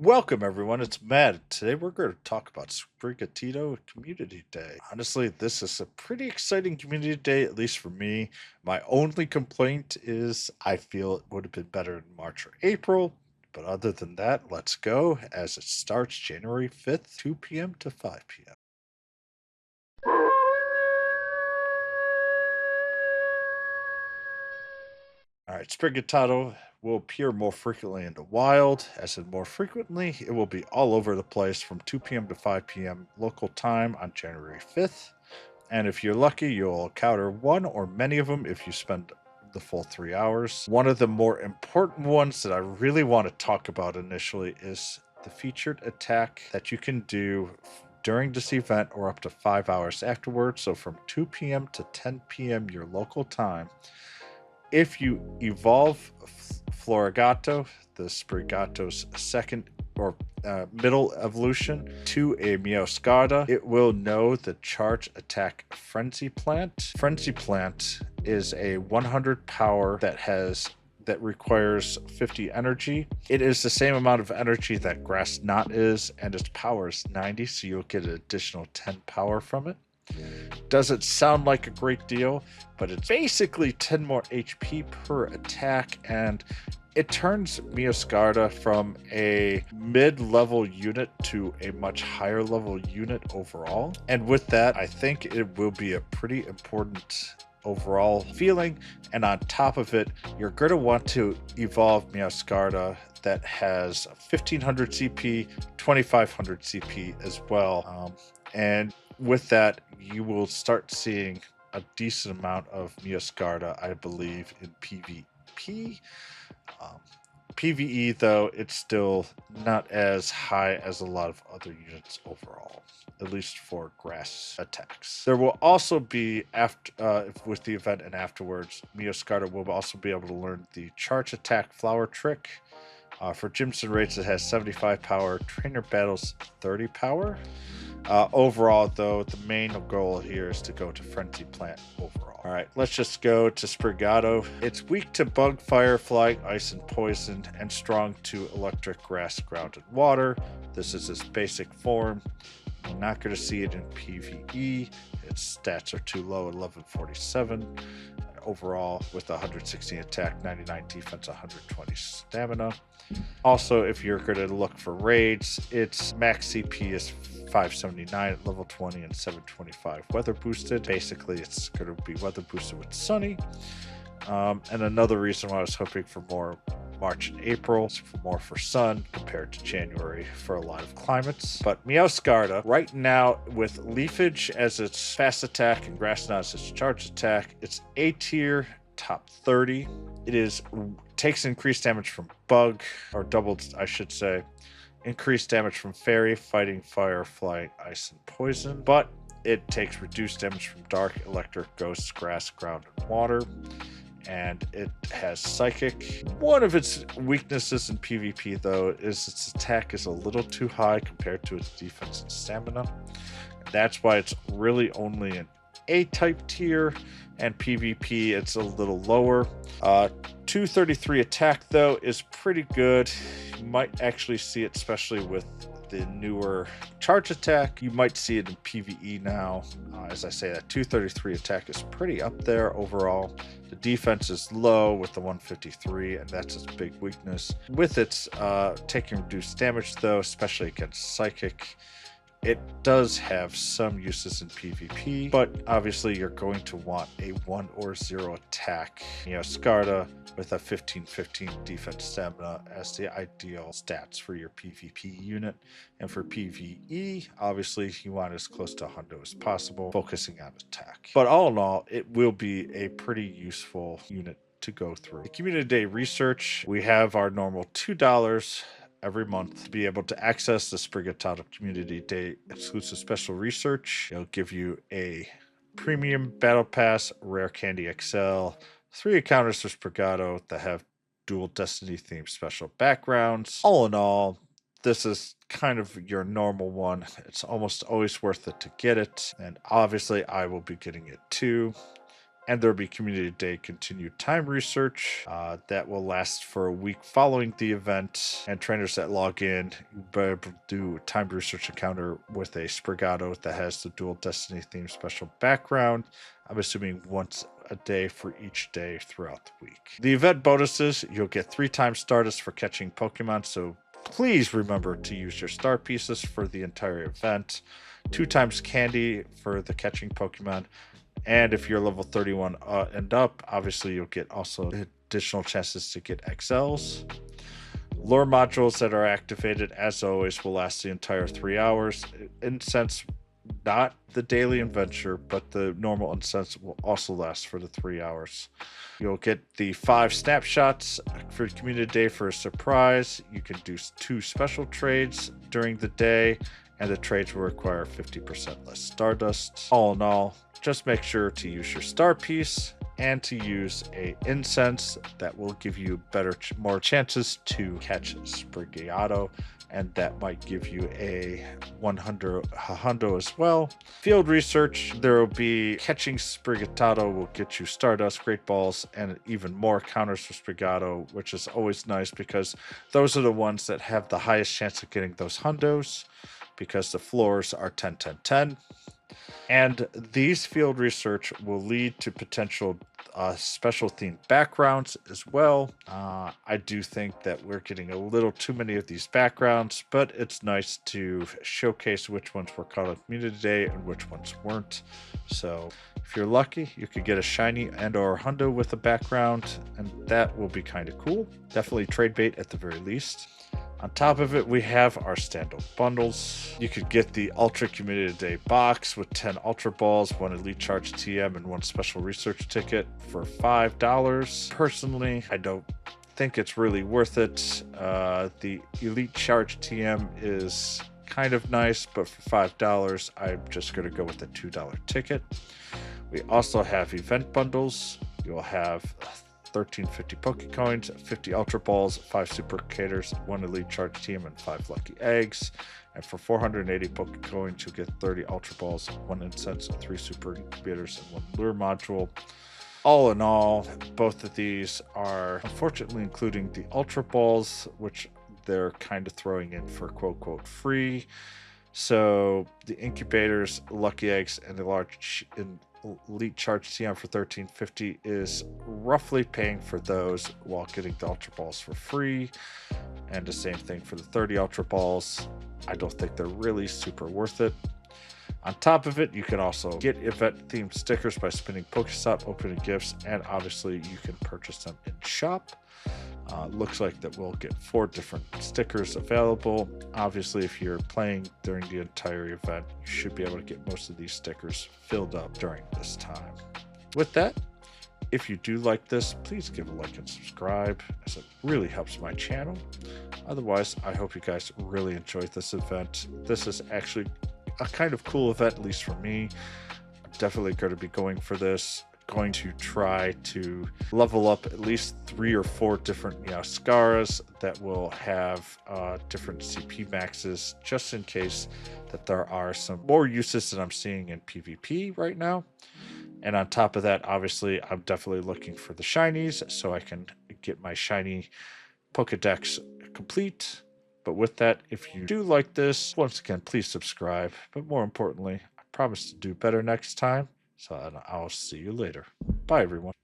Welcome everyone, it's Matt. Today we're going to talk about Sprigatito Community Day. Honestly, this is a pretty exciting community day, at least for me. My only complaint is I feel it would have been better in March or April. But other than that, let's go as it starts January 5th, 2 p.m. to 5 p.m. All right, Sprigatito will appear more frequently in the wild. As in more frequently, it will be all over the place from 2 p.m. to 5 p.m. local time on January 5th. And if you're lucky, you'll encounter one or many of them if you spend the full 3 hours. One of the more important ones that I really want to talk about initially is the featured attack that you can do during this event or up to 5 hours afterwards. So from 2 p.m. to 10 p.m. your local time. If you evolve Florigato, the Sprigato's second or middle evolution, to a Meowscarada, it will know the charge attack Frenzy Plant. Frenzy Plant is a 100 power that requires 50 energy. It is the same amount of energy that Grass Knot is, and its power is 90, so you'll get an additional 10 power from it. Doesn't sound like a great deal, but it's basically 10 more HP per attack, and it turns Meowscarada from a mid-level unit to a much higher level unit overall. And with that, I think it will be a pretty important overall feeling. And on top of it, you're going to want to evolve Meowscarada that has 1500 CP, 2500 CP as well. And with that, you will start seeing a decent amount of Meowscarada, I believe, in PvP. Um, PVE, though, it's still not as high as a lot of other units overall, at least for grass attacks. There will also be, after with the event and afterwards, Meowscarada will also be able to learn the charge attack flower trick. For gyms and raids, it has 75 power. Trainer battles 30 power. Overall, though, the main goal here is to go to Frenzy Plant overall. All right, let's just go to Sprigatito. It's weak to bug, fire, flying, ice, and poison, and strong to electric, grass, ground, and water. This is its basic form. You're not going to see it in PvE. Its stats are too low at 1147 overall, with 116 attack, 99 defense, 120 stamina. Also, if you're going to look for raids, its max CP is 579 at level 20 and 725 weather boosted. Basically, it's going to be weather boosted with Sunny. And another reason why I was hoping for more March and April, more for sun compared to January for a lot of climates. But Meowscarada, right now with Leafage as its fast attack and Grass Knot as its charge attack, it's A tier, top 30. It takes increased damage from bug, or doubled, I should say. Increased damage from fairy, fighting, fire, flight, ice, and poison. But it takes reduced damage from dark, electric, ghosts, grass, ground, and water. And it has psychic. One of its weaknesses in PvP, though, is its attack is a little too high compared to its defense and stamina. That's why it's really only an A-type tier, and PvP it's a little lower. 233 attack, though, is pretty good. You might actually see it, especially with the newer charge attack. You might see it in PvE now. As I say, that 233 attack is pretty up there overall. The defense is low with the 153, and that's its big weakness. With its taking reduced damage, though, especially against psychic, it does have some uses in PvP, but obviously you're going to want a 1 or 0 attack. Meowscarada with a 15-15 defense stamina as the ideal stats for your PvP unit. And for PvE, obviously you want as close to 100 as possible, focusing on attack. But all in all, it will be a pretty useful unit to go through. The Community Day research, we have our normal $2 every month to be able to access the Sprigatito Community Day exclusive special research. It'll give you a premium battle pass, rare candy XL, 3 encounters for Sprigatito that have dual Destiny themed special backgrounds. All in all, this is kind of your normal one. It's almost always worth it to get it, and obviously I will be getting it too. And there'll be Community Day continued time research that will last for a week following the event. And trainers that log in better do time research encounter with a Sprigatito that has the dual Destiny themed special background. I'm assuming once a day for each day throughout the week. The event bonuses, you'll get 3 times Stardust for catching Pokemon, so please remember to use your star pieces for the entire event. 2 times candy for the catching Pokemon. And if you're level 31 and up, obviously you'll get also additional chances to get XLs. Lure modules that are activated, as always, will last the entire 3 hours. Incense, not the daily adventure, but the normal incense will also last for the 3 hours. You'll get the 5 snapshots for Community Day for a surprise. You can do 2 special trades during the day, and the trades will require 50% less Stardust. All in all, just make sure to use your star piece and to use a incense that will give you more chances to catch Sprigatito, and that might give you a 100 hundo as well. Field research, there will be catching Sprigatito will get you Stardust, Great Balls, and even more counters for Sprigatito, which is always nice because those are the ones that have the highest chance of getting those hundos because the floors are 10, 10, 10. And these field research will lead to potential special themed backgrounds as well. I do think that we're getting a little too many of these backgrounds, but it's nice to showcase which ones were caught on Community Day and which ones weren't. So if you're lucky, you could get a shiny and or hundo with a background, and that will be kind of cool. Definitely trade bait at the very least. On top of it, we have our standalone bundles. You could get the Ultra Community Day box with 10 Ultra Balls, 1 Elite Charge TM, and 1 Special Research Ticket for $5. Personally, I don't think it's really worth it. The Elite Charge TM is kind of nice, but for $5, I'm just going to go with the $2 ticket. We also have event bundles. You'll have 1350 Pokecoins, 50 Ultra Balls, 5 Super Caters, 1 Elite Charge TM, and 5 Lucky Eggs. And for 480 Pokecoins, you'll get 30 Ultra Balls, 1 Incense, 3 Super Incubators, and 1 Lure Module. All in all, both of these are unfortunately including the Ultra Balls, which they're kind of throwing in for quote free. So the Incubators, Lucky Eggs, and the large Elite Charge TM for 1350 is roughly paying for those while getting the Ultra Balls for free. And the same thing for the 30 Ultra Balls. I don't think they're really super worth it. On top of it, you can also get event-themed stickers by spinning Pokestop, opening gifts, and obviously you can purchase them in shop. Looks like that we'll get 4 different stickers available. Obviously, if you're playing during the entire event, you should be able to get most of these stickers filled up during this time. With that, if you do like this, please give a like and subscribe, as it really helps my channel. Otherwise, I hope you guys really enjoyed this event. This is actually a kind of cool event, at least for me. I'm definitely going to be going for this. Going to try to level up at least 3 or 4 different Meowscaras that will have different CP maxes, just in case that there are some more uses that I'm seeing in PvP right now. And on top of that, obviously, I'm definitely looking for the shinies so I can get my shiny Pokedex complete. But with that, if you do like this, once again, please subscribe. But more importantly, I promise to do better next time. So I'll see you later. Bye, everyone.